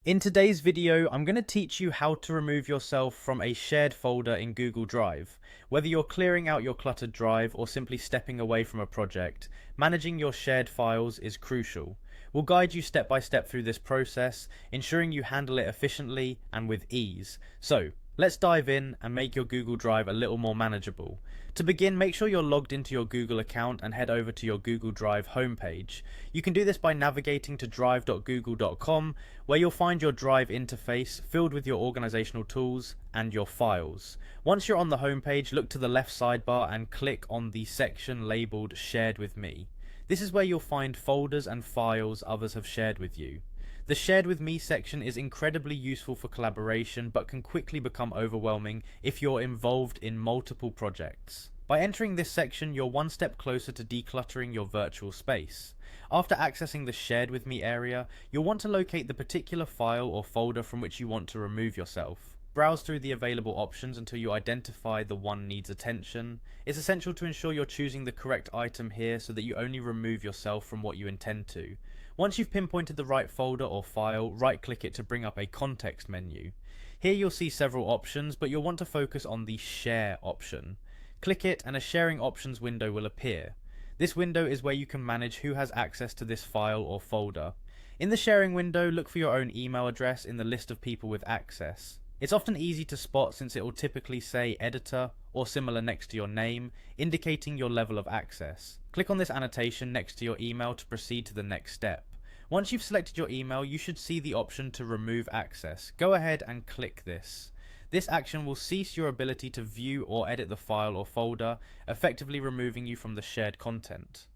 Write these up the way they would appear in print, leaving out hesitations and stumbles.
In today's video, I'm going to teach you how to remove yourself from a shared folder in Google Drive. Whether you're clearing out your cluttered drive or simply stepping away from a project, managing your shared files is crucial. We'll guide you step by step through this process, ensuring you handle it efficiently and with ease. So, let's dive in and make your Google Drive a little more manageable. To begin, make sure you're logged into your Google account and head over to your Google Drive homepage. You can do this by navigating to drive.google.com, where you'll find your Drive interface filled with your organizational tools and your files. Once you're on the homepage, look to the left sidebar and click on the section labeled Shared with Me. This is where you'll find folders and files others have shared with you. The Shared with Me section is incredibly useful for collaboration, but can quickly become overwhelming if you're involved in multiple projects. By entering this section, you're one step closer to decluttering your virtual space. After accessing the Shared with Me area, you'll want to locate the particular file or folder from which you want to remove yourself. Browse through the available options until you identify the one needs attention. It's essential to ensure you're choosing the correct item here so that you only remove yourself from what you intend to. Once you've pinpointed the right folder or file, right-click it to bring up a context menu. Here you'll see several options, but you'll want to focus on the Share option. Click it and a sharing options window will appear. This window is where you can manage who has access to this file or folder. In the sharing window, look for your own email address in the list of people with access. It's often easy to spot since it will typically say editor or similar next to your name, indicating your level of access. Click on this annotation next to your email to proceed to the next step. Once you've selected your email, you should see the option to remove access. Go ahead and click this. This action will cease your ability to view or edit the file or folder, effectively removing you from the shared content.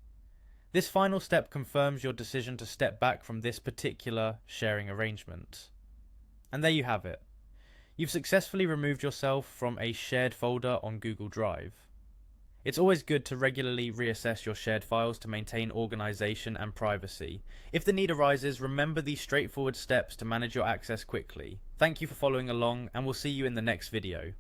This final step confirms your decision to step back from this particular sharing arrangement. And there you have it. You've successfully removed yourself from a shared folder on Google Drive. It's always good to regularly reassess your shared files to maintain organization and privacy. If the need arises, remember these straightforward steps to manage your access quickly. Thank you for following along, and we'll see you in the next video.